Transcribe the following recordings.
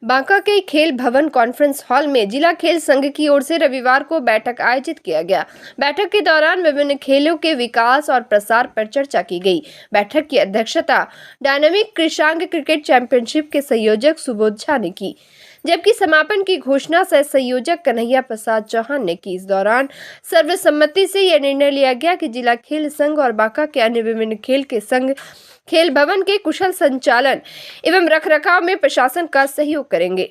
बांका के खेल भवन कॉन्फ्रेंस हॉल में जिला खेल संघ की ओर से रविवार को बैठक आयोजित किया गया। बैठक के दौरान विभिन्न खेलों के विकास और प्रसार पर चर्चा की गई। बैठक की अध्यक्षता डायनामिक कृषांग क्रिकेट चैंपियनशिप के संयोजक सुबोध झा ने की, जबकि समापन की घोषणा सह संयोजक कन्हैया प्रसाद चौहान ने की। इस दौरान सर्वसम्मति से यह निर्णय लिया गया कि जिला खेल संघ और बांका के अन्य विभिन्न खेल के संघ खेल भवन के कुशल संचालन एवं रखरखाव में प्रशासन का सहयोग करेंगे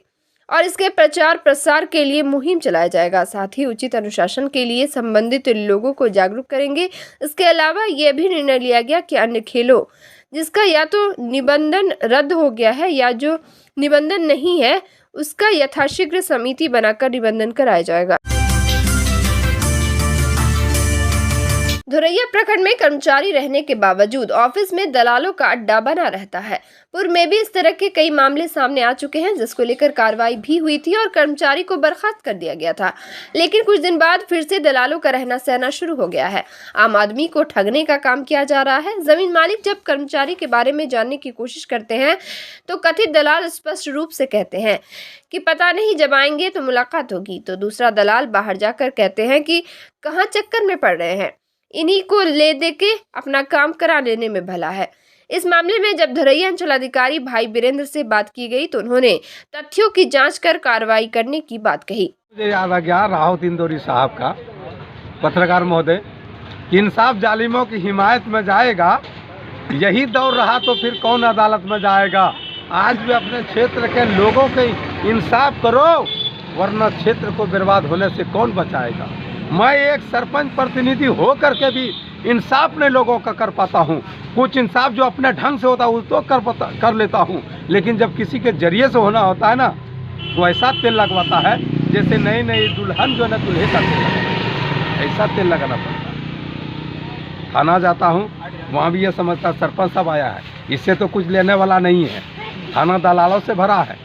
और इसके प्रचार प्रसार के लिए मुहिम चलाया जाएगा। साथ ही उचित अनुशासन के लिए संबंधित लोगों को जागरूक करेंगे। इसके अलावा यह भी निर्णय लिया गया कि अन्य खेलों जिसका या तो निबंधन रद्द हो गया है या जो निबंधन नहीं है उसका यथाशीघ्र समिति बनाकर निबंधन कराया जाएगा। धुरैया प्रखंड में कर्मचारी रहने के बावजूद ऑफिस में दलालों का अड्डा बना रहता है। पूर्व में भी इस तरह के कई मामले सामने आ चुके हैं, जिसको लेकर कार्रवाई भी हुई थी और कर्मचारी को बर्खास्त कर दिया गया था। लेकिन कुछ दिन बाद फिर से दलालों का रहना सहना शुरू हो गया है। आम आदमी को ठगने का काम किया जा रहा है। जमीन मालिक जब कर्मचारी के बारे में जानने की कोशिश करते हैं तो कथित दलाल स्पष्ट रूप से कहते हैं कि पता नहीं, जब आएंगे तो मुलाकात होगी। तो दूसरा दलाल बाहर जाकर कहते हैं कि कहाँ चक्कर में पड़ रहे हैं, इन्हीं को ले दे के अपना काम करा लेने में भला है। इस मामले में जब धुरैया अंचलाधिकारी भाई वीरेंद्र से बात की गई तो उन्होंने तथ्यों की जांच कर कार्रवाई करने की बात कही। मुझे याद आ गया राहत इंदौरी साहब का, पत्रकार महोदय, इंसाफ जालिमों की हिमायत में जाएगा, यही दौर रहा तो फिर कौन अदालत में जाएगा। आज भी अपने क्षेत्र के लोगों के इंसाफ करो, वरना क्षेत्र को बर्बाद होने से कौन बचाएगा। मैं एक सरपंच प्रतिनिधि हो करके भी इंसाफ नहीं लोगों का कर पाता हूँ। कुछ इंसाफ जो अपने ढंग से होता है वो तो कर लेता हूँ, लेकिन जब किसी के जरिए से होना होता है ना तो ऐसा तेल लगवाता है जैसे नई नई दुल्हन जो है ना दूल्हे का तेल लगता है, ऐसा तेल लगाना पड़ता है। थाना जाता हूँ, वहाँ भी ये समझता सरपंच साहब आया है, इससे तो कुछ लेने वाला नहीं है। थाना दलालों से भरा है।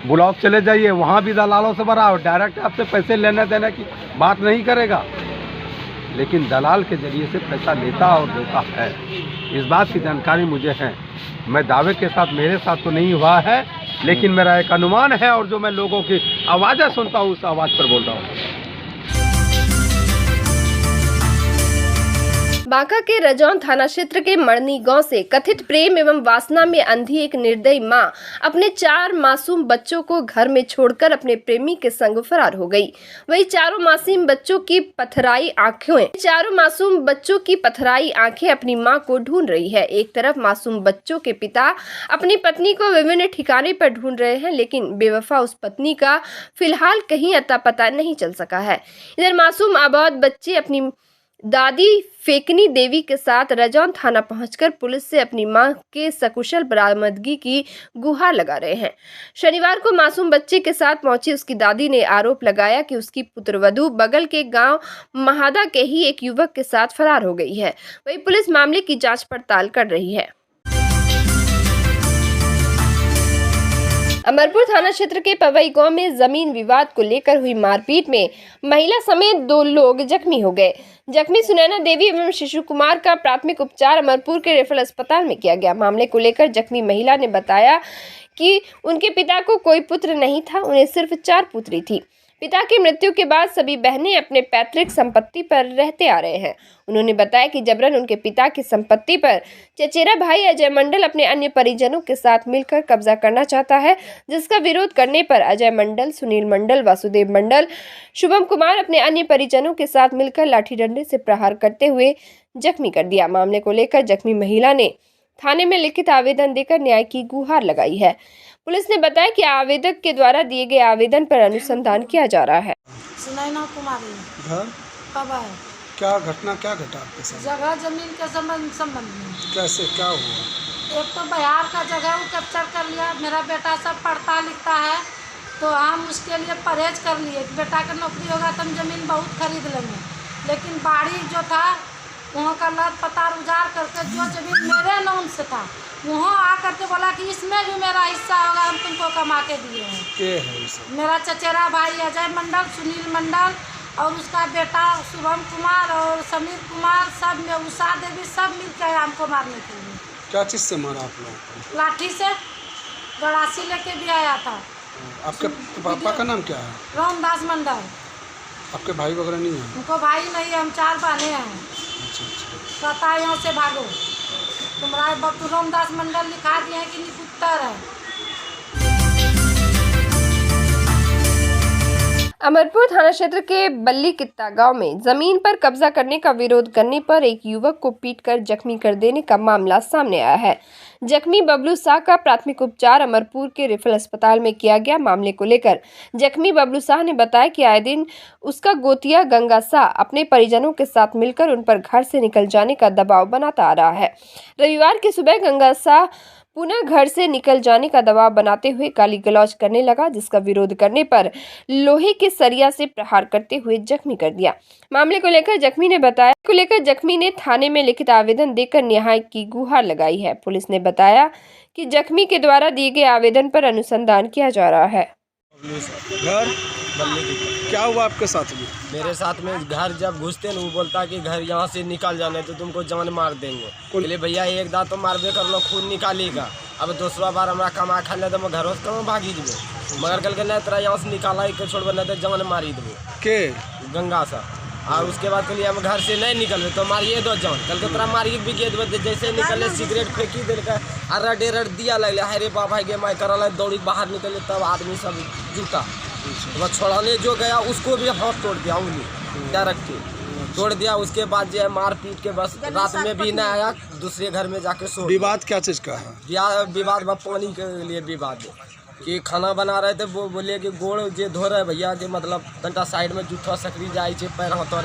ब्लॉक चले जाइए, वहाँ भी दलालों से भरा हो, डायरेक्ट आपसे पैसे लेने देने की बात नहीं करेगा, लेकिन दलाल के जरिए से पैसा लेता और देता है। इस बात की जानकारी मुझे है। मैं दावे के साथ, मेरे साथ तो नहीं हुआ है, लेकिन मेरा एक अनुमान है और जो मैं लोगों की आवाज़ें सुनता हूँ उस आवाज़ पर बोल रहा हूँ। बांका के रजौन थाना क्षेत्र के मरनी गांव से कथित प्रेम एवं वासना में अंधी एक निर्दयी मां अपने 4 मासूम बच्चों को घर में छोड़कर अपने प्रेमी के संग फरार हो गई। वही चारों मासूम बच्चों की पथराई आंखें अपनी मां को ढूंढ रही है। एक तरफ मासूम बच्चों के पिता अपनी पत्नी को विभिन्न ठिकाने पर ढूंढ रहे हैं, लेकिन बेवफा उस पत्नी का फिलहाल कहीं अता पता नहीं चल सका है। इधर मासूम आबाद बच्चे अपनी दादी फेकनी देवी के साथ रजौन थाना पहुंचकर पुलिस से अपनी मां के सकुशल बरामदगी की गुहार लगा रहे हैं। शनिवार को मासूम बच्चे के साथ पहुंची उसकी दादी ने आरोप लगाया कि उसकी पुत्रवधू बगल के गांव महादा के ही एक युवक के साथ फरार हो गई है। वहीं पुलिस मामले की जांच पड़ताल कर रही है। अमरपुर थाना क्षेत्र के पवई गांव में जमीन विवाद को लेकर हुई मारपीट में महिला समेत 2 लोग जख्मी हो गए। जख्मी सुनैना देवी एवं शिशु कुमार का प्राथमिक उपचार अमरपुर के रेफरल अस्पताल में किया गया। मामले को लेकर जख्मी महिला ने बताया कि उनके पिता को कोई पुत्र नहीं था, उन्हें सिर्फ 4 पुत्री थी। पिता की मृत्यु के बाद सभी बहनें अपने पैतृक संपत्ति पर रहते आ रहे हैं। उन्होंने बताया कि जबरन उनके पिता की संपत्ति पर चचेरा भाई अजय मंडल अपने अन्य परिजनों के साथ मिलकर कब्जा करना चाहता है, जिसका विरोध करने पर अजय मंडल, सुनील मंडल, वासुदेव मंडल, शुभम कुमार अपने अन्य परिजनों के साथ मिलकर लाठी डंडे से प्रहार करते हुए जख्मी कर दिया। मामले को लेकर जख्मी महिला ने थाने में लिखित आवेदन देकर न्याय की गुहार लगाई है। पुलिस ने बताया कि आवेदक के द्वारा दिए गए आवेदन पर अनुसंधान किया जा रहा है। सुनैना कुमारी घर कब है? क्या घटना क्या घटा आपके साथ? जगह जमीन के संबंध में। कैसे क्या हुआ? एक तो बिहार का जगह वो कैप्चर कर लिया। मेरा बेटा सब पढ़ता लिखता है तो हम उसके लिए परहेज कर लिए। बेटा का नौकरी होगा तो हम जमीन बहुत खरीद लेंगे, लेकिन बाड़ी जो था वहाँ का लत पतार उजाड़ करके जो जमीन मेरे नाम से था वहाँ आकर के बोला कि इसमें भी मेरा हिस्सा होगा, हम तुमको कमा के दिए हैं। के है सब? मेरा चचेरा भाई अजय मंडल, सुनील मंडल और उसका बेटा शुभम कुमार और समीर कुमार, सब में उषा देवी, सब मिलकर हमको मारने के लिए। क्या चीज़ से मारा आप लोगों को? लाठी से। गड़ासी लेके भी आया था। आपके पापा का नाम क्या है? रामदास मंडल। आपके भाई वगैरह नहीं है? उनको भाई नहीं है, हम 4 बहने हैं। अच्छा अच्छा। कहता है यहाँ से भागो, तुम्हारा बप्पू रामदास मंडल लिखा दिए हैं कि निपुत्तर है। अमरपुर थाना क्षेत्र के बल्ली कित्ता गांव में जमीन पर कब्जा करने का विरोध करने पर एक युवक को पीटकर जख्मी कर देने का मामला सामने आया है। जख्मी बबलू शाह का प्राथमिक उपचार अमरपुर के रेफरल अस्पताल में किया गया। मामले को लेकर जख्मी बबलू शाह ने बताया कि आए दिन उसका गोतिया गंगा शाह अपने परिजनों के साथ मिलकर उन पर घर से निकल जाने का दबाव बनाता आ रहा है। रविवार की सुबह गंगा शाह पुनः घर से निकल जाने का दबाव बनाते हुए गाली गलौज करने लगा, जिसका विरोध करने पर लोहे के सरिया से प्रहार करते हुए जख्मी कर दिया। मामले को लेकर जख्मी ने थाने में लिखित आवेदन देकर न्याय की गुहार लगाई है। पुलिस ने बताया कि जख्मी के द्वारा दिए गए आवेदन पर अनुसंधान किया जा रहा है। घर बल्ले की क्या हुआ आपके साथ भी? मेरे साथ में घर जब घुसते न वो बोलता कि घर यहाँ से निकल जाने तो तुमको जान मार देंगे। बोले भैया एक दांत तो मारबे कर लो, खून निकालेगा। अब दूसरा बार हमारा कमा खा ले तो मैं घर से कहाँ भागी देबो, मगर कल के नहीं तेरा यहाँ से निकाला ही छोड़बे नहीं तो जान मारी देबो के गंगा सा। और उसके बाद के लिए हम घर से नहीं निकलबे तो मारिए दो जान, कल के तोरा मारिए भी के देबे। जैसे निकले सिगरेट फेंकी दिल का अरड एरड दिया लगले, अरे बाबा के मैं करल दौड़ी बाहर निकले तब आदमी सब जुटा। तो छोड़ाने जो गया उसको भी हाथ तोड़ दिया, उंगली डायरेक्ट तोड़ दिया। उसके बाद जो है मार पीट के बस रात में भी नहीं आया, दूसरे घर में जाके सो। विवाद क्या चीज का है? विवाद पानी के लिए विवाद कि खाना बना रहे थे, वो बोले कि गोड़ जे धो रहे भैया के मतलब तंटा साइड में जूठा सकरी जाए पैर हाथ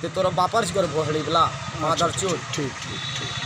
तोरा बापर कर भोहड़ी वाला मादर चोट। ठीक ठीक ठीक।